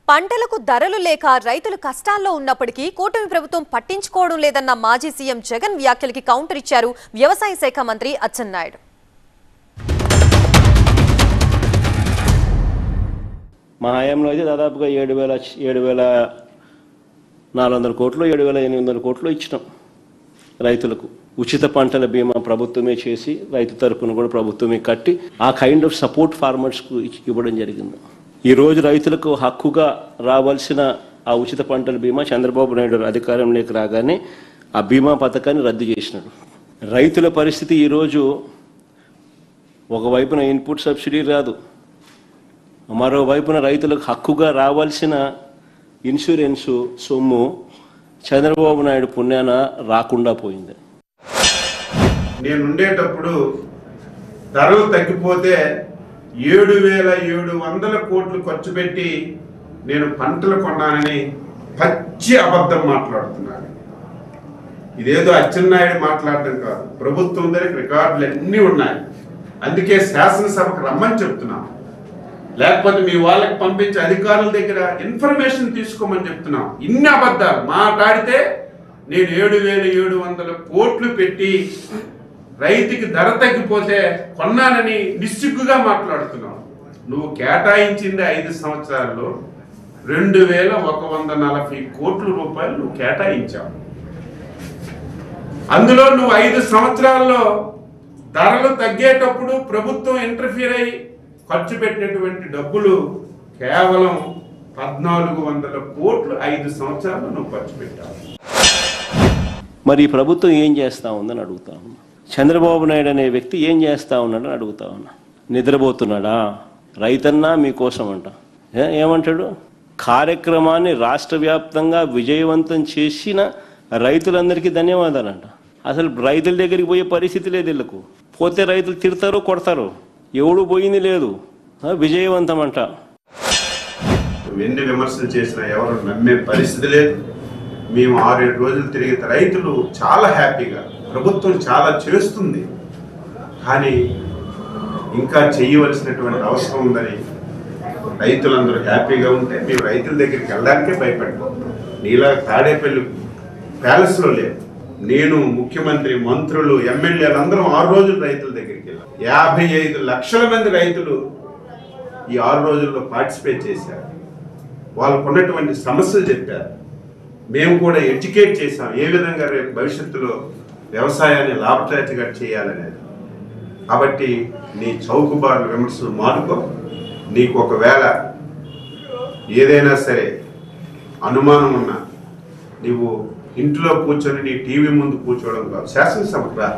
పంటలకు ధరలు లేక రైతులు కష్టాల్లో ఉన్నప్పటికీ కూటమి ప్రభుత్వం పట్టించుకోవడం లేదన్న మాజీ సీఎం జగన్ వ్యాఖ్యలకి కౌంటర్ ఇచ్చారు వ్యవసాయ శాఖ మంత్రి అచ్చెన్నాయుడు. మా హయాంలో అయితే దాదాపుగా 7,400 కోట్లు 7,800 కోట్లు ఇచ్చినాం రైతులకు. ఉచిత పంటల బీమా ప్రభుత్వమే చేసి రైతు తరపున కూడా ప్రభుత్వమే కట్టి ఆ కైండ్ ఆఫ్ సపోర్ట్ ఫార్మర్స్కు ఇవ్వడం జరిగింది. ఈరోజు రైతులకు హక్కుగా రావాల్సిన ఆ ఉచిత పంటల బీమా చంద్రబాబు నాయుడు అధికారంలోకి రాగానే ఆ బీమా పథకాన్ని రద్దు చేసినాడు. రైతుల పరిస్థితి ఈరోజు ఒకవైపున ఇన్పుట్ సబ్సిడీ రాదు, మరోవైపున రైతులకు హక్కుగా రావాల్సిన ఇన్సూరెన్సు సొమ్ము చంద్రబాబు నాయుడు పుణ్యాన రాకుండా పోయింది. నేను ఉండేటప్పుడు ధరలు తగ్గిపోతే 7,700 కోట్లు ఖర్చు పెట్టి నేను పంటలు కొన్నానని పచ్చి అబద్ధం మాట్లాడుతున్నాను. ఇదేదో అచ్చెన్నాయుడు మాట్లాడటం కాదు, ప్రభుత్వం దగ్గర రికార్డులు అన్నీ ఉన్నాయి. అందుకే శాసనసభకు రమ్మని చెప్తున్నాం, లేకపోతే మీ వాళ్ళకి పంపించే అధికారుల దగ్గర ఇన్ఫర్మేషన్ తీసుకోమని చెప్తున్నాం. ఇన్ని అబద్ధాలు మాట్లాడితే నేను 7,700 కోట్లు పెట్టి రైతుకి ధర తగ్గిపోతే కొన్నానని నిస్సిగ్గుగా మాట్లాడుతున్నావు. నువ్వు కేటాయించింది 5 సంవత్సరాల్లో 2,140 కోట్ల రూపాయలు నువ్వు కేటాయించావు. అందులో నువ్వు 5 సంవత్సరాల్లో ధరలు తగ్గేటప్పుడు ప్రభుత్వం ఇంటర్ఫీర్ అయ్యి ఖర్చు పెట్టినటువంటి డబ్బులు కేవలం 1,400 కోట్లు 5 సంవత్సరాలు నువ్వు ఖర్చు పెట్టావు. మరి ఈ ప్రభుత్వం ఏం చేస్తూ ఉందని అడుగుతా ఉన్నా. చంద్రబాబు నాయుడు అనే వ్యక్తి ఏం చేస్తూ ఉన్నాడని అడుగుతా ఉన్నా. నిద్రపోతున్నాడా? రైతన్నా మీకోసం అంట. ఏమంటాడు? కార్యక్రమాన్ని రాష్ట్ర వ్యాప్తంగా విజయవంతం చేసిన రైతులందరికీ ధన్యవాదాలంట. అసలు రైతుల దగ్గరికి పోయే పరిస్థితి లేదు వీళ్ళకు. పోతే రైతులు తిడతారు, కొడతారు. ఎవడు పోయింది లేదు, విజయవంతం అంట. ఎన్ని విమర్శలు చేసినా ఎవరు నమ్మే పరిస్థితి లేదు. మేము 6-7 రోజులు తిరిగి రైతులు చాలా హ్యాపీగా, ప్రభుత్వం చాలా చేస్తుంది కానీ ఇంకా చేయవలసినటువంటి అవసరం ఉందని రైతులందరూ హ్యాపీగా ఉంటే మేము రైతుల దగ్గరికి వెళ్ళడానికే భయపడిపోతున్నాం. నీలా తాడేపల్లి ప్యాలెస్లో లేదు. నేను, ముఖ్యమంత్రి, మంత్రులు, ఎమ్మెల్యేలు అందరం 6 రోజులు రైతుల దగ్గరికి వెళ్ళాం. 55 లక్షల మంది రైతులు ఈ 6 రోజుల్లో పార్టిసిపేట్ చేశారు. వాళ్ళకు ఉన్నటువంటి సమస్యలు చెప్పారు. మేము కూడా ఎడ్యుకేట్ చేశాం ఏ విధంగా రేపు భవిష్యత్తులో వ్యవసాయాన్ని లాభదాయకంగా చేయాలనేది. కాబట్టి నీ చౌకబారు విమర్శలు మానుకో. నీకు ఒకవేళ ఏదైనా సరే అనుమానం ఉన్నా నువ్వు ఇంట్లో కూర్చొని నీ టీవీ ముందు కూర్చోవడం కాదు, శాసనసభకు రా.